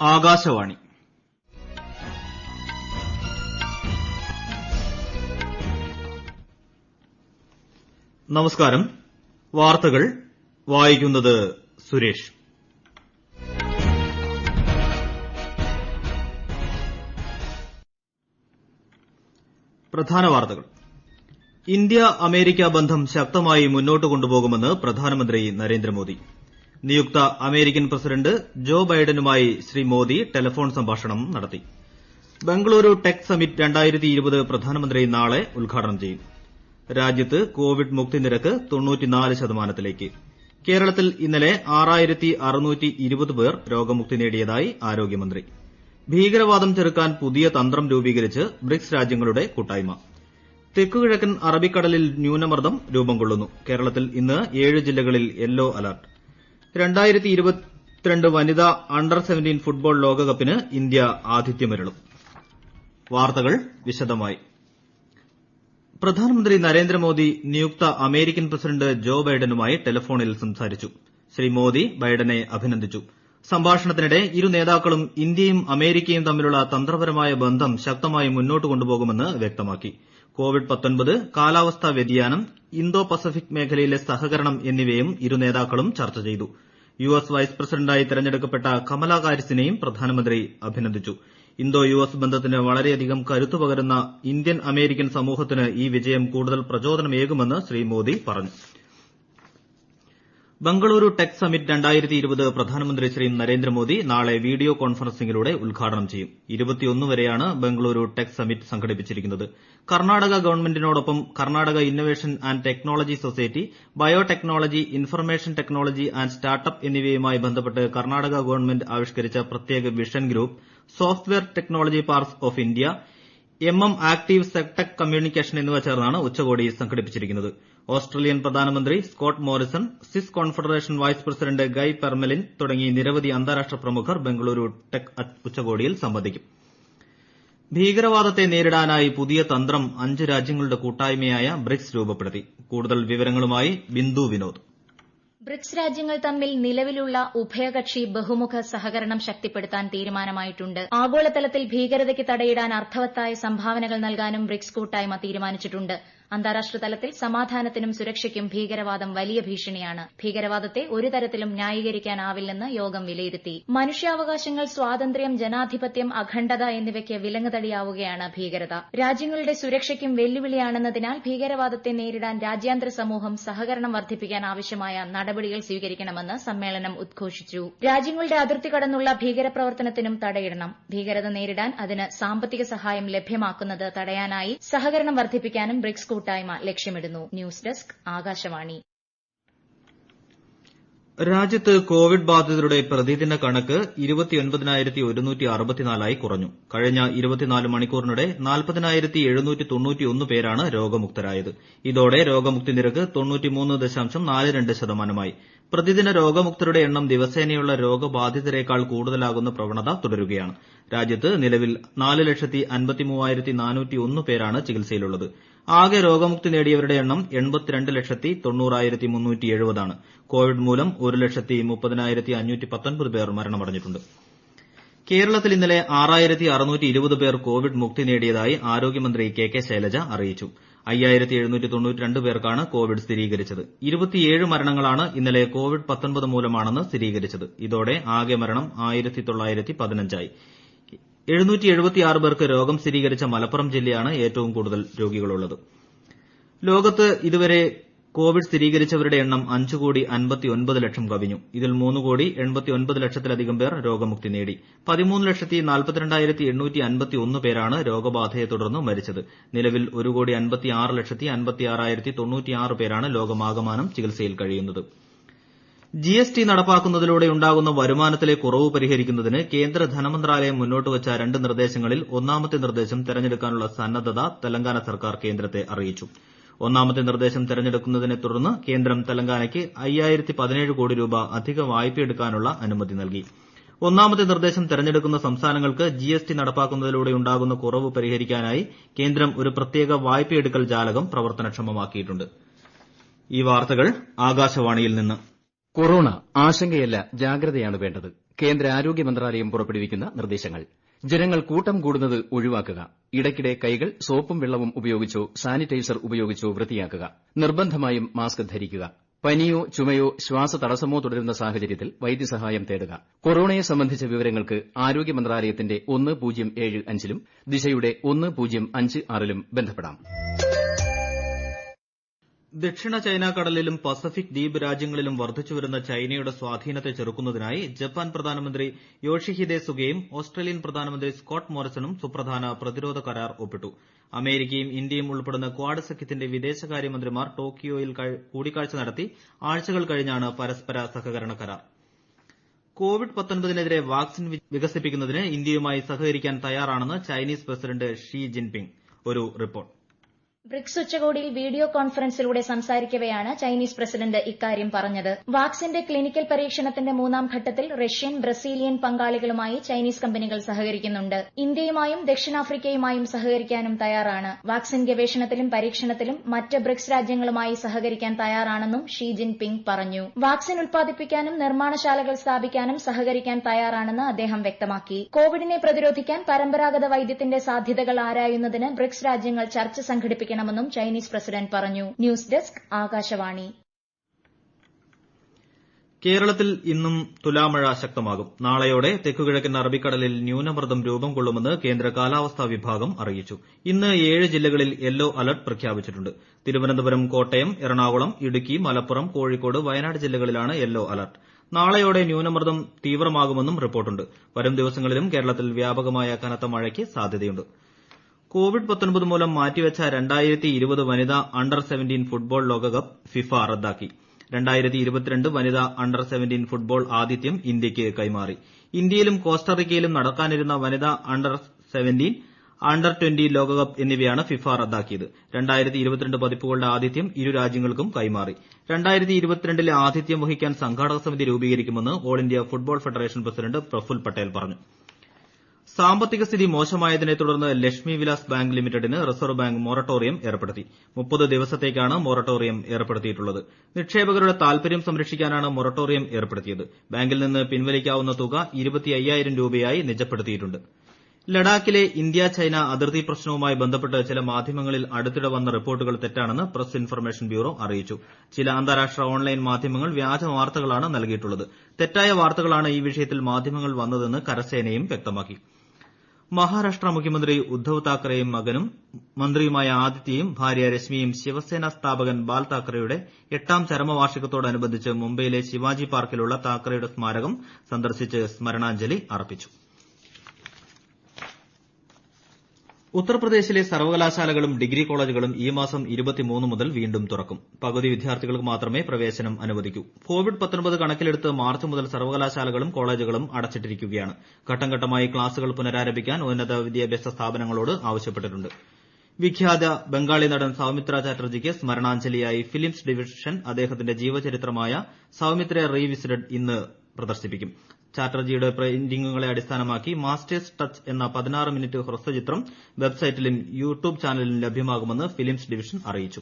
ആകാശവാണി നമസ്കാരം. വാർത്തകൾ വായിക്കുന്നത് സുരേഷ്. പ്രധാന വാർത്തകൾ. ഇന്ത്യ അമേരിക്ക ബന്ധം ശക്തമായി മുന്നോട്ട് കൊണ്ടുപോകുമെന്ന് പ്രധാനമന്ത്രി നരേന്ദ്രമോദി. നിയുക്ത അമേരിക്കൻ പ്രസിഡന്റ് ജോ ബൈഡനുമായി ശ്രീ മോദി ടെലിഫോൺ സംഭാഷണം നടത്തി. ബംഗളൂരു ടെക് സമ്മിറ്റ് 2020 പ്രധാനമന്ത്രി നാളെ ഉദ്ഘാടനം ചെയ്യും. രാജ്യത്ത് കോവിഡ് മുക്തി നിരക്ക് 94%ലേക്ക്. കേരളത്തിൽ ഇന്നലെ 6620 പേർ രോഗമുക്തി നേടിയതായി ആരോഗ്യമന്ത്രി. ഭീകരവാദം ചെറുക്കാൻ പുതിയ തന്ത്രം രൂപീകരിച്ച് ബ്രിക്സ് രാജ്യങ്ങളുടെ കൂട്ടായ്മ. തെക്കുകിഴക്കൻ അറബിക്കടലിൽ ന്യൂനമർദ്ദം രൂപം കൊള്ളുന്നു. കേരളത്തിൽ ഇന്ന് 7 ജില്ലകളിൽ യെല്ലോ അലർട്ട്. 2022 വനിതാ അണ്ടർ 17 ഫുട്ബോൾ ലോകകപ്പിന് ഇന്ത്യ ആതിഥ്യമരുളും. വാർത്തകൾ വിശദമായി. പ്രധാനമന്ത്രി നരേന്ദ്രമോദി നിയുക്ത അമേരിക്കൻ പ്രസിഡന്റ് ജോ ബൈഡനുമായി ടെലിഫോണിൽ സംസാരിച്ചു. ശ്രീ മോദി ബൈഡനെ അഭിനന്ദിച്ചു. സംഭാഷണത്തിനിടെ ഇരു നേതാക്കളും ഇന്ത്യയും അമേരിക്കയും തമ്മിലുള്ള തന്ത്രപരമായ ബന്ധം ശക്തമായി മുന്നോട്ട് കൊണ്ടുപോകുമെന്ന് വ്യക്തമാക്കി. കോവിഡ്-19, കാലാവസ്ഥാ വ്യതിയാനം, ഇന്തോ പസഫിക് മേഖലയിലെ സഹകരണം എന്നിവയും ഇരു നേതാക്കളും ചർച്ച ചെയ്തു. യുഎസ് വൈസ് പ്രസിഡന്റായി തെരഞ്ഞെടുക്കപ്പെട്ട കമലാ ഹാരിസിനെയും പ്രധാനമന്ത്രി അഭിനന്ദിച്ചു. ഇന്തോ യുഎസ് ബന്ധത്തിന് വളരെയധികം കരുത്തു പകരുന്ന ഇന്ത്യൻ അമേരിക്കൻ സമൂഹത്തിന് ഈ വിജയം കൂടുതൽ പ്രചോദനമേകുമെന്ന് ശ്രീ മോദി പറഞ്ഞു. ബംഗളൂരു ടെക് സമ്മിറ്റ് 2020 പ്രധാനമന്ത്രി ശ്രീ നരേന്ദ്രമോദി നാളെ വീഡിയോ കോൺഫറൻസിംഗിലൂടെ ഉദ്ഘാടനം ചെയ്യും. 21 വരെയാണ് ബംഗളൂരു ടെക് സമ്മിറ്റ് സംഘടിപ്പിച്ചിരിക്കുന്നത്. കർണാടക ഗവൺമെന്റിനോടൊപ്പം Karnataka innovation and technology society, biotechnology, information technology and startup എന്നിവയുമായി ബന്ധപ്പെട്ട് കർണാടക ഗവൺമെന്റ് ആവിഷ്കരിച്ച പ്രത്യേക vision group, software technology parks of India, active sectech communication എന്നിവ ചേർന്നാണ് ഉച്ചകോടി സംഘടിപ്പിച്ചിരിക്കുന്നത്. ഓസ്ട്രേലിയൻ പ്രധാനമന്ത്രി Scott Morrison, Swiss Confederation vice president Guy Parmelin തുടങ്ങി നിരവധി അന്താരാഷ്ട്ര പ്രമുഖർ ബംഗളൂരു ടെക് ഉച്ചകോടിയിൽ സംബന്ധിക്കും. ഭീകരവാദത്തെ നേരിടാനായി പുതിയ തന്ത്രം 5 രാജ്യങ്ങളുടെ കൂട്ടായ്മയായ ബ്രിക്സ് രൂപപ്പെടുത്തി. കൂടുതൽ വിവരങ്ങളുമായി ബിന്ദു വിനോദ്. ബ്രിക്സ് രാജ്യങ്ങൾ തമ്മിൽ നിലവിലുള്ള ഉഭയകക്ഷി ബഹുമുഖ സഹകരണം ശക്തിപ്പെടുത്താൻ തീരുമാനമായിട്ടുണ്ട്. ആഗോളതലത്തിൽ ഭീകരതയ്ക്ക് തടയിടാൻ അർത്ഥവത്തായ സംഭാവനകൾ നൽകാനും ബ്രിക്സ് കൂട്ടായ്മ തീരുമാനിച്ചിട്ടുണ്ട്. അന്താരാഷ്ട്ര തലത്തിൽ സമാധാനത്തിനും സുരക്ഷയ്ക്കും ഭീകരവാദം വലിയ ഭീഷണിയാണ്. ഭീകരവാദത്തെ ഒരു തരത്തിലും ന്യായീകരിക്കാനാവില്ലെന്ന് യോഗം വിലയിരുത്തി. മനുഷ്യാവകാശങ്ങൾ, സ്വാതന്ത്ര്യം, ജനാധിപത്യം, അഖണ്ഡത എന്നിവയ്ക്ക് വിലങ്ങുതടിയാവുകയാണ് ഭീകരത. രാജ്യങ്ങളുടെ സുരക്ഷയ്ക്കും വെല്ലുവിളിയാണെന്നതിനാൽ ഭീകരവാദത്തെ നേരിടാൻ രാജ്യാന്തര സമൂഹം സഹകരണം വർദ്ധിപ്പിക്കാൻ ആവശ്യമായ നടപടികൾ സ്വീകരിക്കണമെന്ന് സമ്മേളനം ഉദ്ഘോഷിച്ചു. രാജ്യങ്ങളുടെ അതിർത്തി കടന്നുള്ള ഭീകരപ്രവർത്തനത്തിനും തടയിടണം. ഭീകരത നേരിടാൻ അതിന് സാമ്പത്തിക സഹായം ലഭ്യമാക്കുന്നത് തടയാനായി സഹകരണം വർദ്ധിപ്പിക്കാനും ബ്രിക്സ് കൂട്ടായ്മ ലക്ഷ്യമിടുന്നു. News desk, Akashvani. രാജ്യത്ത് കോവിഡ് ബാധിതരുടെ പ്രതിദിന കണക്ക് 29,164 കുറഞ്ഞു. കഴിഞ്ഞ 24 മണിക്കൂറിനിടെ 40,791 പേരാണ് രോഗമുക്തരായത്. ഇതോടെ രോഗമുക്തി നിരക്ക് 93.42%. പ്രതിദിന രോഗമുക്തരുടെ എണ്ണം ദിവസേനയുള്ള രോഗബാധിതരേക്കാൾ കൂടുതലാകുന്ന പ്രവണത തുടരുകയാണ്. രാജ്യത്ത് നിലവിൽ 4,53,401 പേരാണ് ചികിത്സയിലുള്ളത്. ആകെ രോഗമുക്തി നേടിയവരുടെ എണ്ണം 82,90,370 ആണ്. കോവിഡ് മൂലം 1,30,519 പേർ മരണമടഞ്ഞിട്ടുണ്ട്. കേരളത്തിൽ ഇന്നലെ 6,620 പേർ കോവിഡ് മുക്തി നേടിയതായി ആരോഗ്യമന്ത്രി കെ ശൈലജ അറിയിച്ചു. 5,792 പേർക്കാണ് കോവിഡ് സ്ഥിരീകരിച്ചത്. 27 മരണങ്ങളാണ് ഇന്നലെ കോവിഡ്-19 മൂലമാണെന്ന് സ്ഥിരീകരിച്ചത്. ഇതോടെ ആകെ മരണം 1,915 ആയി. 776 പേർക്ക് രോഗം സ്ഥിരീകരിച്ച മലപ്പുറം ജില്ലയാണ് ഏറ്റവും കൂടുതൽ രോഗികളുള്ളത്. ലോകത്ത് ഇതുവരെ കോവിഡ് സ്ഥിരീകരിച്ചവരുടെ എണ്ണം 5,59 ലക്ഷം കവിഞ്ഞു. ഇതിൽ 3,89 ലക്ഷത്തിലധികം പേർ രോഗമുക്തി നേടി. 13,42,851 പേരാണ് രോഗബാധയെ തുടർന്ന് മരിച്ചത്. നിലവിൽ 1,56,56,096 പേരാണ് ലോകമാകമാനം ചികിത്സയിൽ കഴിയുന്നത്. ജിഎസ്ടി നടപ്പാക്കുന്നതിലൂടെ ഉണ്ടാകുന്ന വരുമാനത്തിലെ കുറവ് പരിഹരിക്കുന്നതിന് കേന്ദ്ര ധനമന്ത്രാലയം മുന്നോട്ടുവച്ച 2 നിർദ്ദേശങ്ങളിൽ ഒന്നാമത്തെ നിർദ്ദേശം തെരഞ്ഞെടുക്കാനുള്ള സന്നദ്ധത തെലങ്കാന സർക്കാർ കേന്ദ്രത്തെ അറിയിച്ചു. ഒന്നാമത്തെ നിർദ്ദേശം തെരഞ്ഞെടുക്കുന്നതിനെ തുടർന്ന് കേന്ദ്രം തെലങ്കാനയ്ക്ക് 5,017 കോടി രൂപ അധിക വായ്പയെടുക്കാനുള്ള അനുമതി നൽകി. ഒന്നാമത്തെ നിർദ്ദേശം തെരഞ്ഞെടുക്കുന്ന സംസ്ഥാനങ്ങൾക്ക് ജിഎസ്ടി നടപ്പാക്കുന്നതിലൂടെ ഉണ്ടാകുന്ന കുറവ് പരിഹരിക്കാനായി കേന്ദ്രം ഒരു പ്രത്യേക വായ്പയെടുക്കൽ ജാലകം പ്രവർത്തനക്ഷമമാക്കിയിട്ടുണ്ട്. ഈ വാർത്തകൾ ആകാശവാണിയിൽ നിന്ന്. കൊറോണ ആശങ്കയല്ല, ജാഗ്രതയാണ് വേണ്ടത്. കേന്ദ്ര ആരോഗ്യ മന്ത്രാലയം പുറപ്പെടുവിക്കുന്ന നിർദ്ദേശങ്ങൾ. ജനങ്ങൾ കൂട്ടം കൂടുന്നത് ഒഴിവാക്കുക. ഇടയ്ക്കിടെ കൈകൾ സോപ്പും വെള്ളവും ഉപയോഗിച്ചോ സാനിറ്റൈസർ ഉപയോഗിച്ചോ വൃത്തിയാക്കുക. നിർബന്ധമായും മാസ്ക് ധരിക്കുക. പനിയോ ചുമയോ ശ്വാസതടസ്സമോ തുടരുന്ന സാഹചര്യത്തിൽ വൈദ്യസഹായം തേടുക. കൊറോണയെ സംബന്ധിച്ച വിവരങ്ങൾക്ക് ആരോഗ്യ മന്ത്രാലയത്തിന്റെ 1075ലും ദിശയുടെ 1056ലും ബന്ധപ്പെടാം. ദക്ഷിണ ചൈന കടലിലും പസഫിക് ദ്വീപ് രാജ്യങ്ങളിലും വർദ്ധിച്ചുവരുന്ന ചൈനയുടെ സ്വാധീനത്തെ ചെറുക്കുന്നതിനായി ജപ്പാൻ പ്രധാനമന്ത്രി യോഷിഹിദെ സുഗയും ഓസ്ട്രേലിയൻ പ്രധാനമന്ത്രി സ്കോട്ട് മോറിസണും സുപ്രധാന പ്രതിരോധ കരാർ ഒപ്പിട്ടു. അമേരിക്കയും ഇന്ത്യയും ഉൾപ്പെടുന്ന ക്വാഡ് സഖ്യത്തിന്റെ വിദേശകാര്യമന്ത്രിമാർ ടോക്കിയോയിൽ കൂടിക്കാഴ്ച നടത്തി ആഴ്ചകൾ കഴിഞ്ഞാണ് പരസ്പര സഹകരണ കരാർ. കോവിഡ്-19-നെതിരെ വാക്സിൻ വികസിപ്പിക്കുന്നതിന് ഇന്ത്യയുമായി സഹകരിക്കാൻ തയ്യാറാണെന്ന് ചൈനീസ് പ്രസിഡന്റ് ഷീ ജിൻപിങ്. ഒരു റിപ്പോർട്ട്. ബ്രിക്സ് ഉച്ചകോടിയിൽ വീഡിയോ കോൺഫറൻസിലൂടെ സംസാരിക്കവെയാണ് ചൈനീസ് പ്രസിഡന്റ് ഇക്കാര്യം പറഞ്ഞത്. വാക്സിന്റെ ക്ലിനിക്കൽ പരീക്ഷണത്തിന്റെ 3ാം ഘട്ടത്തിൽ റഷ്യൻ, ബ്രസീലിയൻ പങ്കാളികളുമായി ചൈനീസ് കമ്പനികൾ സഹകരിക്കുന്നുണ്ട്. ഇന്ത്യയുമായും ദക്ഷിണാഫ്രിക്കയുമായും സഹകരിക്കാനും തയ്യാറാണ്. വാക്സിൻ ഗവേഷണത്തിലും പരീക്ഷണത്തിലും മറ്റ് ബ്രിക്സ് രാജ്യങ്ങളുമായി സഹകരിക്കാൻ തയ്യാറാണെന്നും ഷീ ജിൻപിങ് പറഞ്ഞു. വാക്സിൻ ഉൽപ്പാദിപ്പിക്കാനും നിർമ്മാണശാലകൾ സ്ഥാപിക്കാനും സഹകരിക്കാൻ തയ്യാറാണെന്ന് അദ്ദേഹം വ്യക്തമാക്കി. കോവിഡിനെ പ്രതിരോധിക്കാൻ പരമ്പരാഗത വൈദ്യത്തിന്റെ സാധ്യതകൾ ആരായുന്നതിന് ബ്രിക്സ് രാജ്യങ്ങൾ ചർച്ച സംഘടിപ്പിക്കണം ും ചൈനീസ് പ്രസിഡന്റ് പറഞ്ഞു. News desk Akashvani. കേരളത്തിൽ ഇന്നും തുലാമഴ ശക്തമാകും. നാളെയോടെ തെക്കുകിഴക്കൻ അറബിക്കടലിൽ ന്യൂനമർദ്ദം രൂപം കൊള്ളുമെന്ന് കേന്ദ്ര കാലാവസ്ഥാ വിഭാഗം അറിയിച്ചു. ഇന്ന് 7 ജില്ലകളിൽ യെല്ലോ അലർട്ട് പ്രഖ്യാപിച്ചിട്ടുണ്ട്. തിരുവനന്തപുരം, കോട്ടയം, എറണാകുളം, ഇടുക്കി, മലപ്പുറം, കോഴിക്കോട്, വയനാട് ജില്ലകളിലാണ് യെല്ലോ അലർട്ട്. നാളെയോടെ ന്യൂനമർദ്ദം തീവ്രമാകുമെന്നും റിപ്പോർട്ടുണ്ട്. വരും ദിവസങ്ങളിലും കേരളത്തിൽ വ്യാപകമായ കനത്ത മഴയ്ക്ക് സാധ്യതയുണ്ട്. കോവിഡ്-19 മൂലം മാറ്റിവെച്ച 2020 വനിതാ അണ്ടർ 17 ഫുട്ബോൾ ലോകകപ്പ് ഫിഫ റദ്ദാക്കി. 2022 വനിതാ അണ്ടർ 17 ഫുട്ബോൾ ആതിഥ്യം ഇന്ത്യയ്ക്ക് കൈമാറി. ഇന്ത്യയിലും കോസ്റ്ററിക്കയിലും നടക്കാനിരുന്ന വനിതാ അണ്ടർ 17, അണ്ടർ 20 ലോകകപ്പ് എന്നിവയാണ് ഫിഫ റദ്ദാക്കിയത്. 2022 പതിപ്പുകളുടെ ആതിഥ്യം ഇരു രാജ്യങ്ങൾക്കും കൈമാറി. 2022ലെ ആതിഥ്യം വഹിക്കാൻ സംഘാടക സമിതി രൂപീകരിക്കുമെന്ന് all India football federation president Praful Patel പറഞ്ഞു. സാമ്പത്തിക സ്ഥിതി മോശമായതിനെ തുടർന്ന് ലക്ഷ്മി വിലാസ് ബാങ്ക് ലിമിറ്റഡിന് റിസർവ് ബാങ്ക് മൊറട്ടോറിയം ഏർപ്പെടുത്തി. 30 ദിവസത്തേക്കാണ് മൊറട്ടോറിയം ഏർപ്പെടുത്തിയിട്ടുള്ളത്. നിക്ഷേപകരുടെ താൽപര്യം സംരക്ഷിക്കാനാണ് മൊറട്ടോറിയം ഏർപ്പെടുത്തിയത്. ബാങ്കിൽ നിന്ന് പിൻവലിക്കാവുന്ന തുക 25,000 രൂപയായി നിജപ്പെടുത്തിയിട്ടുണ്ട്. ലഡാക്കിലെ ഇന്ത്യ ചൈന അതിർത്തി പ്രശ്നവുമായി ബന്ധപ്പെട്ട് ചില മാധ്യമങ്ങളിൽ അടുത്തിടെ വന്ന റിപ്പോർട്ടുകൾ തെറ്റാണെന്ന് പ്രസ് ഇൻഫർമേഷൻ ബ്യൂറോ അറിയിച്ചു. ചില അന്താരാഷ്ട്ര ഓൺലൈൻ മാധ്യമങ്ങൾ വ്യാജ വാർത്തകളാണ് നൽകിയിട്ടുള്ളത്. തെറ്റായ വാർത്തകളാണ് ഈ വിഷയത്തിൽ മാധ്യമങ്ങൾ വന്നതെന്ന് കരസേനയും വ്യക്തമാക്കി. മഹാരാഷ്ട്ര മുഖ്യമന്ത്രി ഉദ്ധവ് താക്കറെയും മകനും മന്ത്രിയുമായ ആദിത്യയും ഭാര്യ രശ്മിയും ശിവസേന സ്ഥാപകൻ ബാൽ താക്കറെയുടെ 8ാം ചരമവാർഷികത്തോടനുബന്ധിച്ച് മുംബൈയിലെ ശിവാജി പാർക്കിലുള്ള താക്കറെയുടെ സ്മാരകം സന്ദർശിച്ച് സ്മരണാഞ്ജലി അർപ്പിച്ചു. ഉത്തർപ്രദേശിലെ സർവകലാശാലകളും ഡിഗ്രി കോളേജുകളും ഈ മാസം 23 മുതൽ വീണ്ടും തുറക്കും. പകുതി വിദ്യാർത്ഥികൾക്ക് മാത്രമേ പ്രവേശനം അനുവദിക്കൂ. കോവിഡ്-19 കണക്കിലെടുത്ത് മാർച്ച് മുതൽ സർവകലാശാലകളും കോളേജുകളും അടച്ചിട്ടിരിക്കുകയാണ്. ഘട്ടം ഘട്ടമായി ക്ലാസുകൾ പുനരാരംഭിക്കാൻ ഉന്നത വിദ്യാഭ്യാസ സ്ഥാപനങ്ങളോട് ആവശ്യപ്പെട്ടിട്ടുണ്ട്. വിഖ്യാത ബംഗാളി നടൻ സൌമിത്ര ചാറ്റർജിക്ക് സ്മരണാഞ്ജലിയായി ഫിലിംസ് ഡിവിഷൻ അദ്ദേഹത്തിന്റെ ജീവചരിത്രമായ സൌമിത്ര റീവിസിറ്റഡ് ഇന്ന് പ്രദർശിപ്പിക്കും. ചാറ്റർജിയുടെ പെയിന്റിംഗുകളെ അടിസ്ഥാനമാക്കി മാസ്റ്റേഴ്സ് ടച്ച് എന്ന 16 മിനിറ്റ് ഹ്രസ്വചിത്രം വെബ്സൈറ്റിലും യൂട്യൂബ് ചാനലിലും ലഭ്യമാകുമെന്ന് ഫിലിംസ് ഡിവിഷൻ അറിയിച്ചു.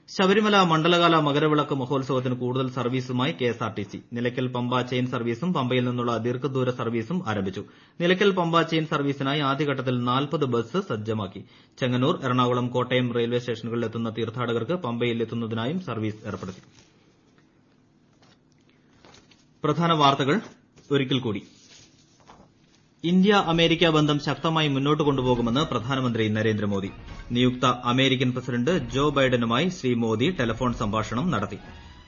ശബരിമല മണ്ഡലകാല മകരവിളക്ക് മഹോത്സവത്തിന് കൂടുതൽ സർവീസുമായി കെഎസ്ആർടിസി. നിലയ്ക്കൽ പമ്പ ചെയിൻ സർവീസും പമ്പയിൽ നിന്നുള്ള ദീർഘദൂര സർവീസും ആരംഭിച്ചു. നിലയ്ക്കൽ പമ്പ ചെയിൻ സർവീസിനായി ആദ്യഘട്ടത്തിൽ 40 ബസ് സജ്ജമാക്കി. ചെങ്ങന്നൂർ, എറണാകുളം, കോട്ടയം റെയിൽവേ സ്റ്റേഷനുകളിൽ എത്തുന്ന തീർത്ഥാടകർക്ക് പമ്പയിൽ എത്തുന്നതിനായും സർവീസ് ഏർപ്പെടുത്തി. പ്രധാന വാർത്തകൾ ഒരിക്കൽ കൂടി. ഇന്ത്യ അമേരിക്ക ബന്ധം ശക്തമായി മുന്നോട്ട് കൊണ്ടുപോകുമെന്ന് പ്രധാനമന്ത്രി നരേന്ദ്രമോദി. നിയുക്ത അമേരിക്കൻ പ്രസിഡന്റ് ജോ ബൈഡനുമായി ശ്രീ മോദി ടെലഫോൺ സംഭാഷണം നടത്തി.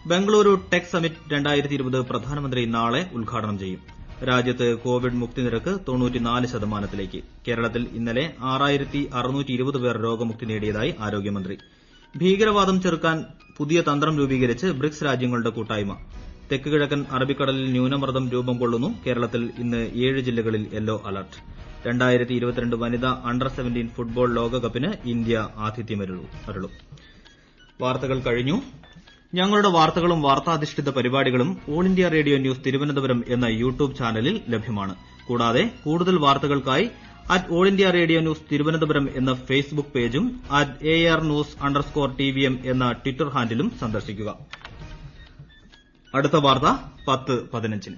ബംഗളൂരു ടെക് സമിറ്റ് 2020 പ്രധാനമന്ത്രി നാളെ ഉദ്ഘാടനം ചെയ്യും. രാജ്യത്ത് കോവിഡ് മുക്തി നിരക്ക് 94%. കേരളത്തിൽ ഇന്നലെ 6620 പേർ രോഗമുക്തി നേടിയതായി ആരോഗ്യമന്ത്രി. ഭീകരവാദം ചെറുക്കാൻ പുതിയ തന്ത്രം രൂപീകരിച്ച് ബ്രിക്സ് രാജ്യങ്ങളുടെ കൂട്ടായ്മ. തെക്ക് കിഴക്കൻ അറബിക്കടലിൽ ന്യൂനമർദ്ദം രൂപം കൊള്ളുന്നു. കേരളത്തിൽ ഇന്ന് 7 ജില്ലകളിൽ യെല്ലോ അലർട്ട്. 2022 വനിതാ അണ്ടർ 17 ഫുട്ബോൾ ലോകകപ്പിന് ഇന്ത്യ ആതിഥ്യമരുളും. വാർത്തകൾ കഴിഞ്ഞു. ഞങ്ങളുടെ വാർത്തകളും വാർത്താധിഷ്ഠിത പരിപാടികളും all India radio news Thiruvananthapuram എന്ന യൂട്യൂബ് ചാനലിൽ ലഭ്യമാണ്. കൂടാതെ കൂടുതൽ വാർത്തകൾക്കായി @all India radio news Thiruvananthapuram എന്ന ഫേസ്ബുക്ക് പേജും @ARnews_TVM എന്ന ട്വിറ്റർ ഹാൻഡിലും സന്ദർശിക്കുക. അടുത്ത വാർത്ത 10:15.